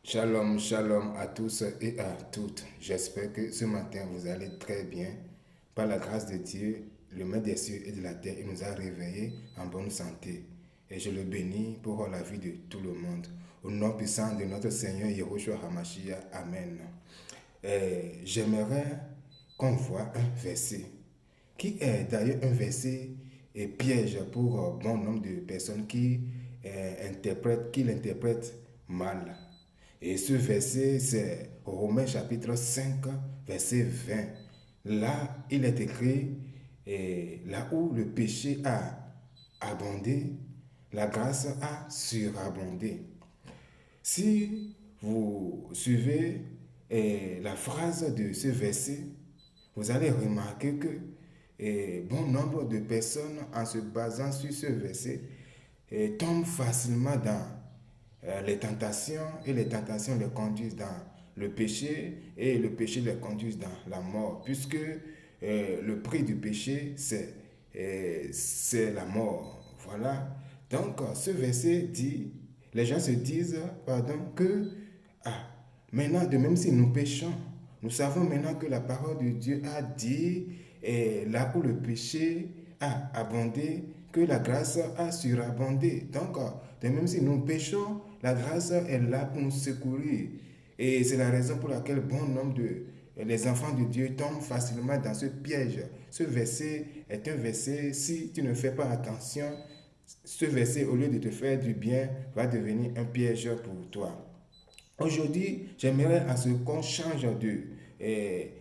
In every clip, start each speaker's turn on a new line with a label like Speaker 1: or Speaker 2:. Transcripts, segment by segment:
Speaker 1: Shalom, shalom à tous et à toutes. J'espère que ce matin vous allez très bien. Par la grâce de Dieu, le Maître des cieux et de la terre, il nous a réveillés en bonne santé. Et je le bénis pour la vie de tout le monde. Au nom puissant de notre Seigneur Yahushua HaMashiach. Amen. J'aimerais qu'on voit un verset qui est d'ailleurs un verset et piège pour bon nombre de personnes qui l'interprètent mal. Et ce verset, c'est Romains chapitre 5, verset 20. Là, il est écrit, et là où le péché a abondé, la grâce a surabondé. Si vous suivez la phrase de ce verset, vous allez remarquer que bon nombre de personnes, en se basant sur ce verset, tombent facilement dans les tentations, et les tentations les conduisent dans le péché, et le péché les conduit dans la mort, puisque le prix du péché, c'est la mort. Voilà. Donc, ce verset dit, les gens se disent, pardon, que ah, maintenant, de même si nous péchons, nous savons maintenant que la parole de Dieu a dit, là où le péché a abondé, que la grâce a surabondé. Donc, de même si nous péchons, la grâce est là pour nous secourir. Et c'est la raison pour laquelle bon nombre de les enfants de Dieu tombent facilement dans ce piège. Ce verset est un verset, si tu ne fais pas attention, ce verset, au lieu de te faire du bien, va devenir un piège pour toi. Aujourd'hui, j'aimerais à ce qu'on change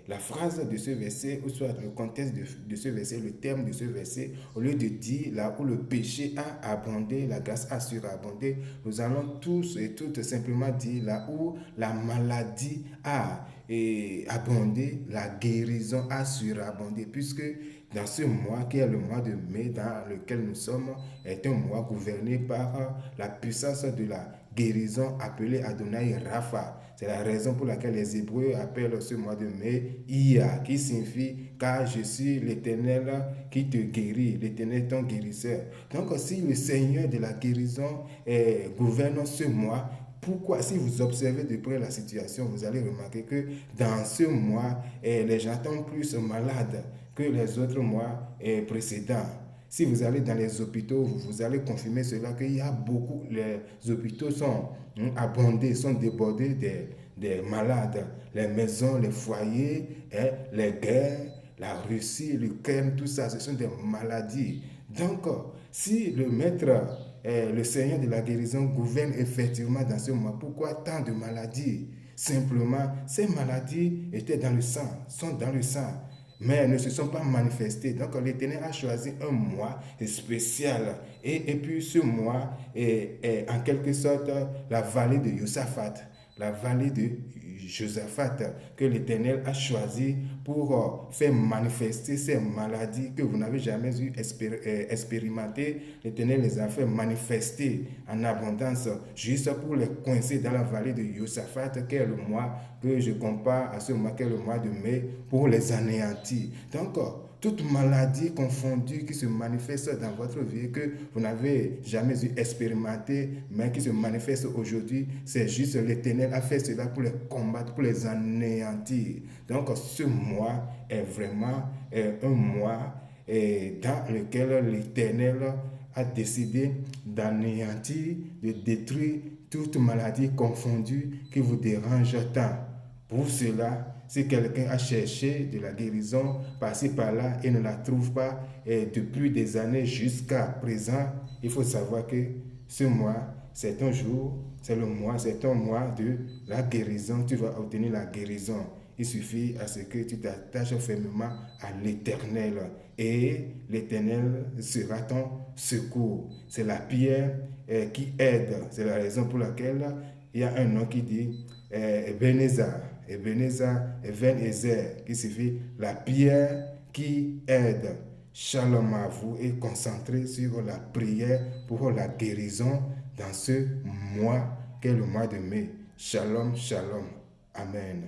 Speaker 1: la phrase de ce verset, ou soit le contexte de ce verset, le terme de ce verset. Au lieu de dire là où le péché a abondé, la grâce a surabondé, nous allons tous et toutes simplement dire là où la maladie a abondé, la guérison a surabondé, puisque dans ce mois qui est le mois de mai dans lequel nous sommes, est un mois gouverné par la puissance de la guérison appelée Adonai Rapha. C'est la raison pour laquelle les Hébreux appellent ce mois de mai Ia, qui signifie car je suis l'Éternel qui te guérit, l'Éternel ton guérisseur. Donc si le Seigneur de la guérison gouverne ce mois, pourquoi, si vous observez de près la situation, vous allez remarquer que dans ce mois, les gens tombent plus malades que les autres mois précédents. Si vous allez dans les hôpitaux, vous allez confirmer cela, qu'il y a beaucoup, les hôpitaux sont abondés, sont débordés des malades. Les maisons, les foyers, les guerres, la Russie, l'Ukraine, tout ça, ce sont des maladies. Donc, si le maître, le Seigneur de la guérison gouverne effectivement dans ce mois, pourquoi tant de maladies? Simplement, ces maladies étaient dans le sang, sont dans le sang, mais elles ne se sont pas manifestées. Donc l'Éternel a choisi un mois spécial. Et puis ce mois est en quelque sorte la vallée de Josaphat. La vallée de Josaphat que l'Éternel a choisi pour faire manifester ces maladies que vous n'avez jamais eu expérimentées. L'Éternel les a fait manifester en abondance juste pour les coincer dans la vallée de Josaphat, qui est le mois que je compare à ce mois qui est le mois de mai, pour les anéantir. Donc, toute maladie confondue qui se manifeste dans votre vie, que vous n'avez jamais eu expérimenté, mais qui se manifeste aujourd'hui, c'est juste l'Éternel a fait cela pour les combattre, pour les anéantir. Donc ce mois est vraiment un mois dans lequel l'Éternel a décidé d'anéantir, de détruire toute maladie confondue qui vous dérange tant. Pour cela, si quelqu'un a cherché de la guérison par-ci par-là et ne la trouve pas, et depuis des années jusqu'à présent, il faut savoir que ce mois, c'est un jour, c'est le mois, c'est un mois de la guérison. Tu vas obtenir la guérison. Il suffit à ce que tu t'attaches fermement à l'Éternel et l'Éternel sera ton secours. C'est la pierre qui aide. C'est la raison pour laquelle il y a un nom qui dit Ebenezer. Ebenezer, qui signifie la pierre qui aide. Shalom à vous et concentrez sur la prière pour la guérison dans ce mois qu'est le mois de mai. Shalom, shalom. Amen.